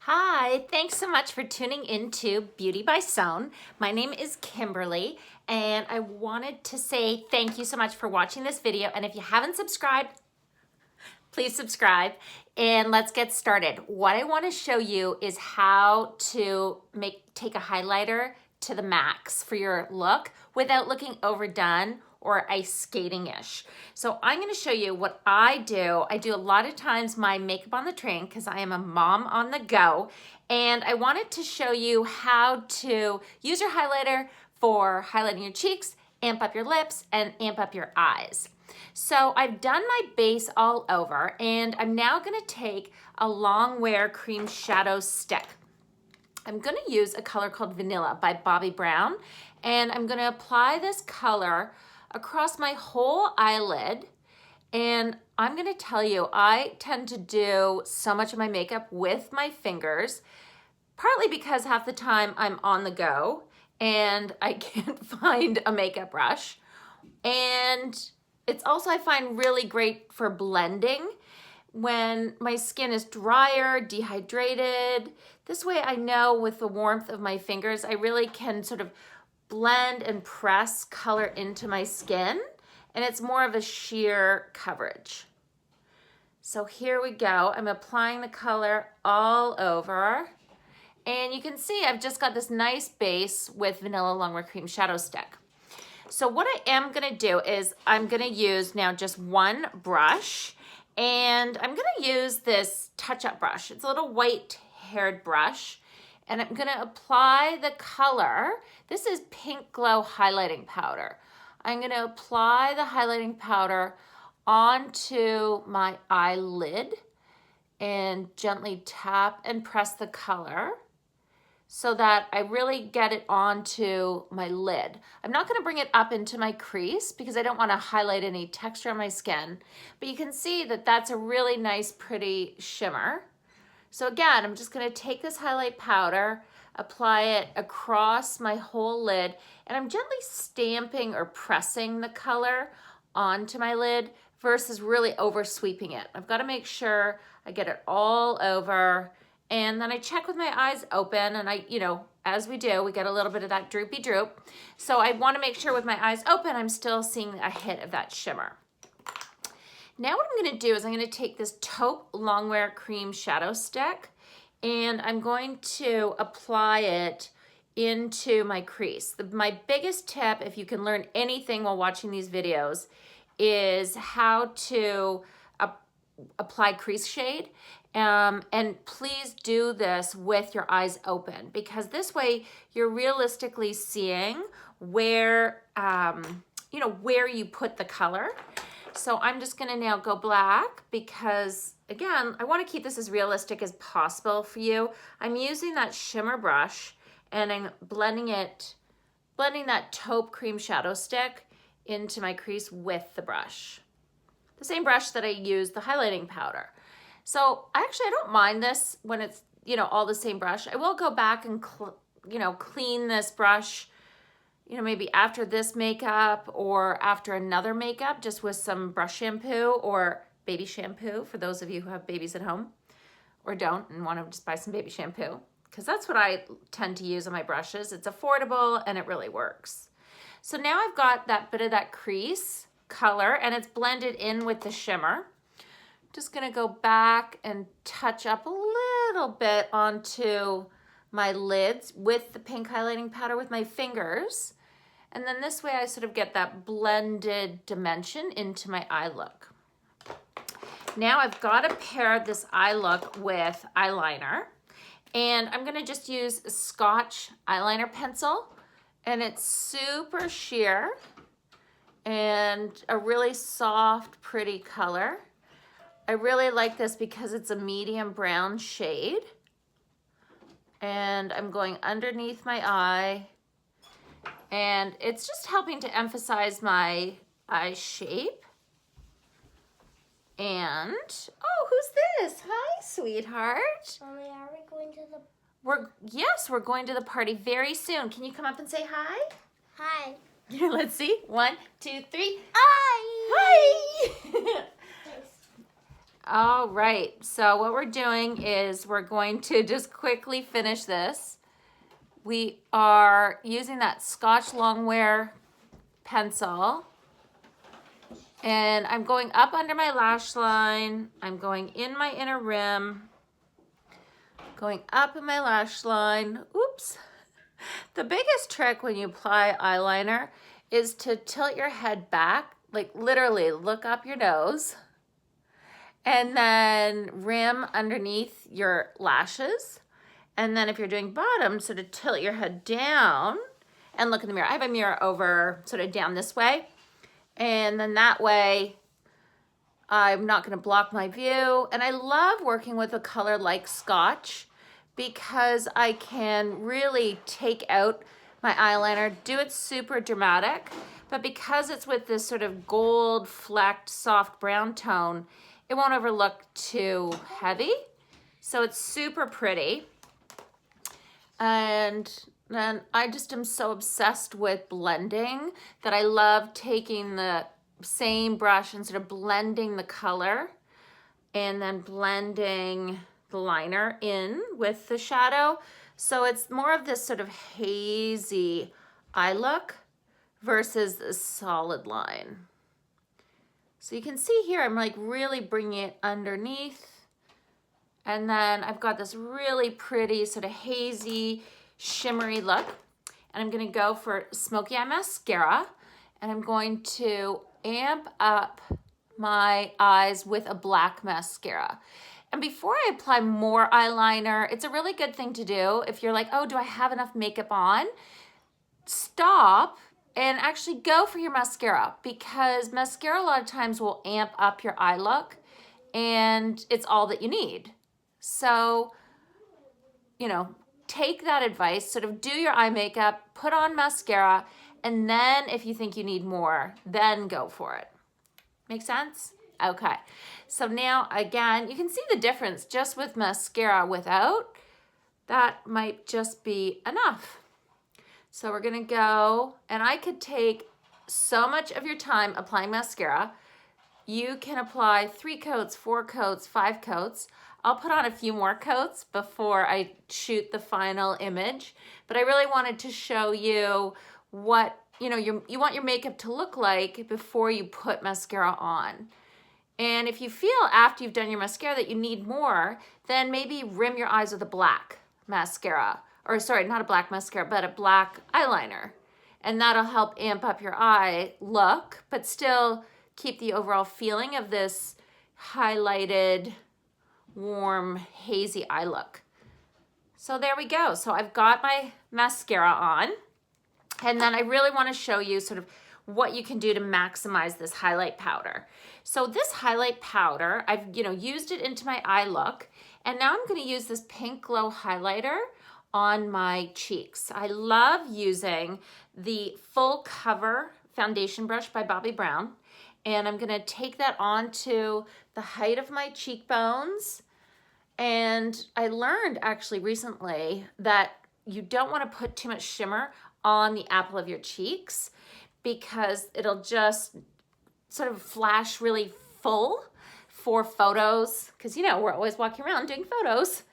Hi, thanks so much for tuning into Beauty by Sewn. My name is Kimberly, and I wanted to say thank you so much for watching this video. And if you haven't subscribed, please subscribe and let's get started. What I want to show you is how to take a highlighter to the max for your look without looking overdone or ice skating-ish. So I'm gonna show you what I do. I do a lot of times my makeup on the train because I am a mom on the go. And I wanted to show you how to use your highlighter for highlighting your cheeks, amp up your lips, and amp up your eyes. So I've done my base all over, and I'm now gonna take a long wear cream shadow stick. I'm gonna use a color called Vanilla by Bobbi Brown, and I'm gonna apply this color across my whole eyelid. And I'm gonna tell you, I tend to do so much of my makeup with my fingers, partly because half the time I'm on the go and I can't find a makeup brush. And it's also, I find, really great for blending when my skin is drier, dehydrated. This way I know with the warmth of my fingers, I really can sort of blend and press color into my skin, and it's more of a sheer coverage. So here we go. I'm applying the color all over, and you can see I've just got this nice base with Vanilla Longwear Cream Shadow Stick. So what I am gonna do is I'm gonna use now just one brush, and I'm gonna use this touch-up brush. It's a little white-haired brush, and I'm gonna apply the color. This is Pink Glow highlighting powder. I'm gonna apply the highlighting powder onto my eyelid and gently tap and press the color so that I really get it onto my lid. I'm not gonna bring it up into my crease because I don't wanna highlight any texture on my skin, but you can see that that's a really nice, pretty shimmer. So again, I'm just gonna take this highlight powder, apply it across my whole lid, and I'm gently stamping or pressing the color onto my lid versus really over sweeping it. I've gotta make sure I get it all over, and then I check with my eyes open, and as we do, we get a little bit of that droopy droop. So I wanna make sure with my eyes open, I'm still seeing a hit of that shimmer. Now what I'm gonna do is I'm gonna take this Taupe Longwear Cream Shadow Stick, and I'm going to apply it into my crease. My biggest tip, if you can learn anything while watching these videos, is how to apply crease shade. And please do this with your eyes open, because this way you're realistically seeing where, where you put the color. So I'm just gonna now go black because, again, I wanna keep this as realistic as possible for you. I'm using that shimmer brush and I'm blending that Taupe Cream Shadow Stick into my crease with the brush. The same brush that I used the highlighting powder. So I don't mind this when it's, all the same brush. I will go back and, clean this brush, maybe after this makeup or after another makeup, just with some brush shampoo or baby shampoo for those of you who have babies at home or don't and want to just buy some baby shampoo, because that's what I tend to use on my brushes. It's affordable and it really works. So now I've got that bit of that crease color and it's blended in with the shimmer. Just gonna go back and touch up a little bit onto my lids with the pink highlighting powder with my fingers. And then this way I sort of get that blended dimension into my eye look. Now I've got to pair this eye look with eyeliner. And I'm gonna just use a Scotch eyeliner pencil. And it's super sheer and a really soft, pretty color. I really like this because it's a medium brown shade. And I'm going underneath my eye, and it's just helping to emphasize my eye shape. And, oh, who's this? Hi, sweetheart. Mommy, are we going to the... Yes, we're going to the party very soon. Can you come up and say hi? Hi. Let's see. 1, 2, 3. Hi. Hi. All right, so what we're doing is we're going to just quickly finish this. We are using that Scotch Longwear pencil. And I'm going up under my lash line. I'm going in my inner rim. Going up in my lash line. Oops. The biggest trick when you apply eyeliner is to tilt your head back, like literally look up your nose, and then rim underneath your lashes. And then if you're doing bottom, sort of tilt your head down and look in the mirror. I have a mirror over sort of down this way. And then that way, I'm not gonna block my view. And I love working with a color like Scotch because I can really take out my eyeliner, do it super dramatic, but because it's with this sort of gold flecked soft brown tone, it won't ever look too heavy. So it's super pretty. And then I just am so obsessed with blending that I love taking the same brush and sort of blending the color and then blending the liner in with the shadow. So it's more of this sort of hazy eye look versus the solid line. So you can see here, I'm like really bringing it underneath. And then I've got this really pretty sort of hazy, shimmery look. And I'm gonna go for Smokey Eye Mascara. And I'm going to amp up my eyes with a black mascara. And before I apply more eyeliner, it's a really good thing to do if you're like, oh, do I have enough makeup on? Stop and actually go for your mascara, because mascara a lot of times will amp up your eye look and it's all that you need. So, you know, take that advice, sort of do your eye makeup, put on mascara, and then if you think you need more, then go for it. Make sense? Okay. So now, again, you can see the difference just with mascara without. That might just be enough. So we're gonna go, and I could take so much of your time applying mascara. You can apply 3 coats, 4 coats, 5 coats. I'll put on a few more coats before I shoot the final image, but I really wanted to show you what you want your makeup to look like before you put mascara on. And if you feel after you've done your mascara that you need more, then maybe rim your eyes with a black mascara. Or sorry, not a black mascara, but a black eyeliner. And that'll help amp up your eye look, but still keep the overall feeling of this highlighted, warm, hazy eye look. So there we go. So I've got my mascara on. And then I really want to show you sort of what you can do to maximize this highlight powder. So this highlight powder, I've used it into my eye look, and now I'm going to use this Pink Glow highlighter on my cheeks. I love using the Full Cover foundation brush by Bobbi Brown, and I'm going to take that onto the height of my cheekbones. And I learned actually recently that you don't want to put too much shimmer on the apple of your cheeks because it'll just sort of flash really full for photos, because we're always walking around doing photos,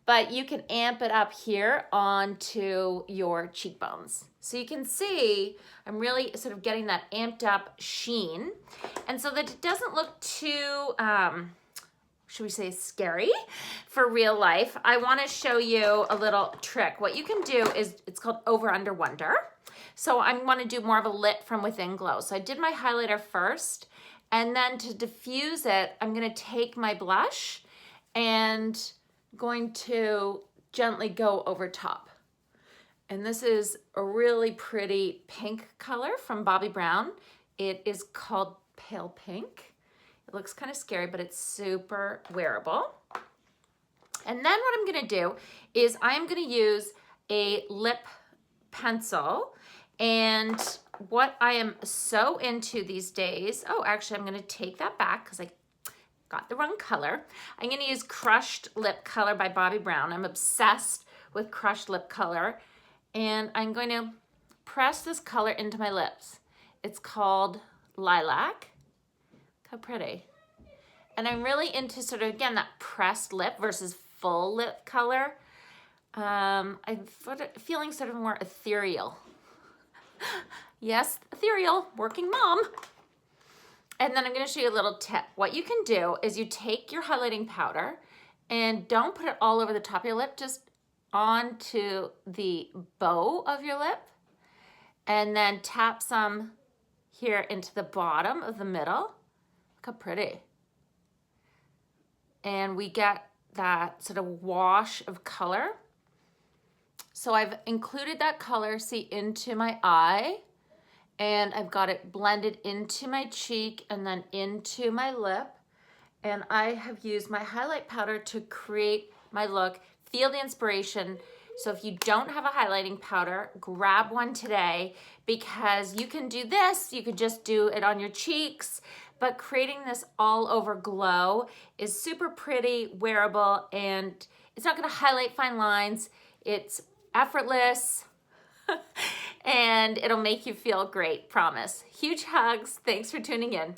but you can amp it up here onto your cheekbones. So you can see I'm really sort of getting that amped up sheen, and so that it doesn't look too should we say scary for real life, I want to show you a little trick. What you can do is, it's called Over Under Wonder. So I want to do more of a lit from within glow. So I did my highlighter first, and then to diffuse it, I'm going to take my blush and going to gently go over top. And this is a really pretty pink color from Bobbi Brown. It is called Pale Pink. It looks kind of scary, but it's super wearable. And then what I'm gonna do is I'm gonna use a lip pencil. And what I am so into these days, oh, actually I'm gonna take that back because I got the wrong color. I'm gonna use Crushed Lip Color by Bobbi Brown. I'm obsessed with crushed lip color. And I'm going to press this color into my lips. It's called Lilac. How pretty. And I'm really into sort of, again, that pressed lip versus full lip color. I'm feeling sort of more ethereal. Yes, ethereal, working mom. And then I'm gonna show you a little tip. What you can do is you take your highlighting powder and don't put it all over the top of your lip, just onto the bow of your lip, and then tap some here into the bottom of the middle. Look how pretty. And we get that sort of wash of color. So I've included that color, see, into my eye, and I've got it blended into my cheek and then into my lip. And I have used my highlight powder to create my look. Feel the inspiration. So if you don't have a highlighting powder, grab one today, because you can do this. You could just do it on your cheeks, but creating this all over glow is super pretty, wearable, and it's not gonna highlight fine lines. It's effortless, and it'll make you feel great, promise. Huge hugs. Thanks for tuning in.